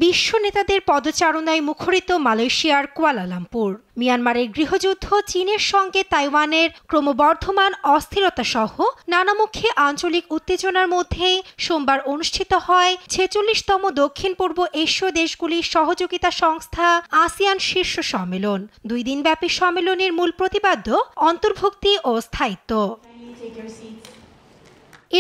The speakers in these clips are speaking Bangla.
বিশ্ব নেতাদের পদচারণায় মুখরিত মালয়েশিয়ার কুয়ালালামপুর। মিয়ানমারের গৃহযুদ্ধ, চীনের সঙ্গে তাইওয়ানের ক্রমবর্ধমান অস্থিরতা সহ নানামুখী আঞ্চলিক উত্তেজনার মধ্যেই সোমবার অনুষ্ঠিত হয় ৪৬তম দক্ষিণ পূর্ব এশীয় দেশগুলির সহযোগিতা সংস্থা আসিয়ান শীর্ষ সম্মেলন। ২ দিনব্যাপী সম্মেলনের মূল প্রতিপাদ্য অন্তর্ভুক্তি ও স্থায়িত্ব।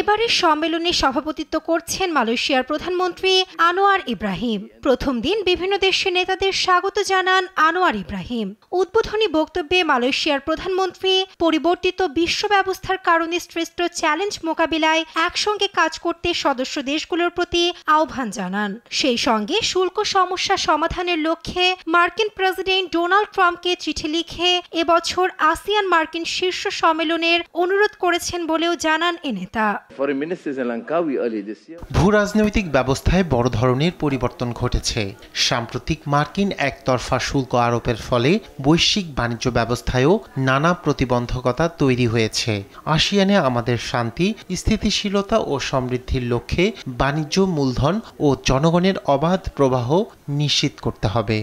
এবারের সম্মেলনে সভাপতিত্ব করছেন মালয়েশিয়ার প্রধানমন্ত্রী আনোয়ার ইব্রাহিম। প্রথম দিন বিভিন্ন দেশের নেতাদের স্বাগত জানান আনোয়ার ইব্রাহিম। উদ্বোধনী বক্তব্যে মালয়েশিয়ার প্রধানমন্ত্রী পরিবর্তিত বিশ্ব ব্যবস্থার কারণে সৃষ্ট চ্যালেঞ্জ মোকাবিলায় একসঙ্গে কাজ করতে সদস্য দেশগুলোর প্রতি আহ্বান জানান। সেই সঙ্গে শুল্ক সমস্যা সমাধানের লক্ষ্যে মার্কিন প্রেসিডেন্ট ডোনাল্ড ট্রাম্পকে চিঠি লিখে এবছর আসিয়ান মার্কিন শীর্ষ সম্মেলনের অনুরোধ করেছেন বলেও জানান এ নেতা। ভূরাজনৈতিক ব্যবস্থায় বড় ধরনের পরিবর্তন ঘটেছে। সাম্প্রতিক মার্কিন একতরফা শুল্ক আরোপের ফলে বৈশ্বিক বাণিজ্য ব্যবস্থায়ও নানা প্রতিবন্ধকতা তৈরি হয়েছে। আসিয়ানে আমাদের শান্তি, স্থিতিশীলতা ও সমৃদ্ধির লক্ষ্যে বাণিজ্য, মূলধন ও জনগণের অবাধ প্রবাহ নিশ্চিত করতে হবে।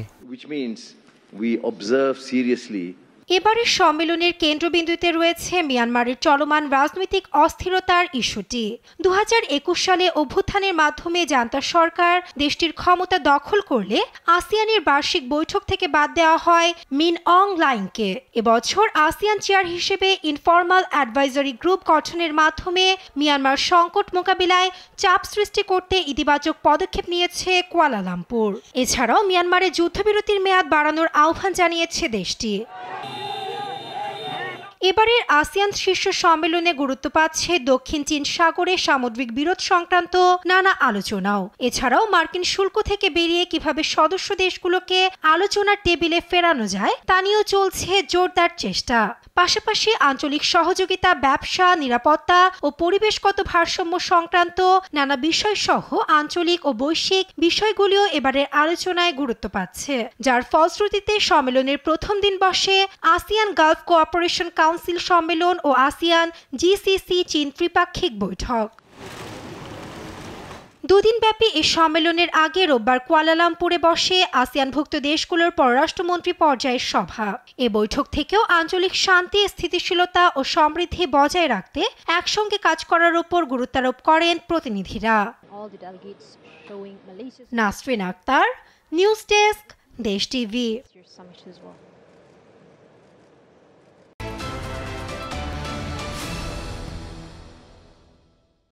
এবারের সম্মেলনের কেন্দ্রবিন্দুতে রয়েছে মিয়ানমারের চলমান রাজনৈতিক অস্থিরতার ইস্যুটি। ২০২১ সালে অভ্যুত্থানের মাধ্যমে জান্তা সরকার দেশটির ক্ষমতা দখল করলে আসিয়ানের বার্ষিক বৈঠক থেকে বাদ দেওয়া হয় মিন অং লাইংকে। এবছর আসিয়ান চেয়ার হিসেবে ইনফরমাল অ্যাডভাইজারি গ্রুপ গঠনের মাধ্যমে মিয়ানমার সংকট মোকাবিলায় চাপ সৃষ্টি করতে ইতিবাচক পদক্ষেপ নিয়েছে কুয়ালালামপুর। এছাড়াও মিয়ানমারে যুদ্ধবিরতির মেয়াদ বাড়ানোর আহ্বান জানিয়েছে দেশটি। এবারের আসিয়ান শীর্ষ সম্মেলনে গুরুত্ব পাচ্ছে দক্ষিণ চীন সাগরে সামুদ্রিক বিরোধ সংক্রান্ত নানা আলোচনাও। এছাড়াও মার্কিন শুল্ক থেকে বেরিয়ে কিভাবে সদস্য দেশগুলোকে আলোচনার টেবিলে ফেরানো যায় তা নিয়েও চলছে জোরদার চেষ্টা। পাশাপাশি আঞ্চলিক সহযোগিতা, ব্যবসা, নিরাপত্তা ও পরিবেশগত ভারসাম্য সংক্রান্ত নানা বিষয় সহ আঞ্চলিক ও বৈশ্বিক বিষয়গুলিও এবারের আলোচনায় গুরুত্ব পাচ্ছে, যার ফলশ্রুতিতে সম্মেলনের প্রথম দিন বসে আসিয়ান গালফ কোঅপারেশন কাউন্সিল সম্মেলন ও আসিয়ান জিসিসি চীন ত্রিপাক্ষিক বৈঠক। দুদিনব্যাপী এই সম্মেলনের আগে রোববার কুয়ালালামপুরে বসে আসিয়ানভুক্ত দেশগুলোর পররাষ্ট্রমন্ত্রী পর্যায়ের সভা। এ বৈঠক থেকেও আঞ্চলিক শান্তি, স্থিতিশীলতা ও সমৃদ্ধি বজায় রাখতে একসঙ্গে কাজ করার উপর গুরুত্বারোপ করেন প্রতিনিধিরা। নাসরিন আক্তার, নিউজ ডেস্ক, দেশ টিভি।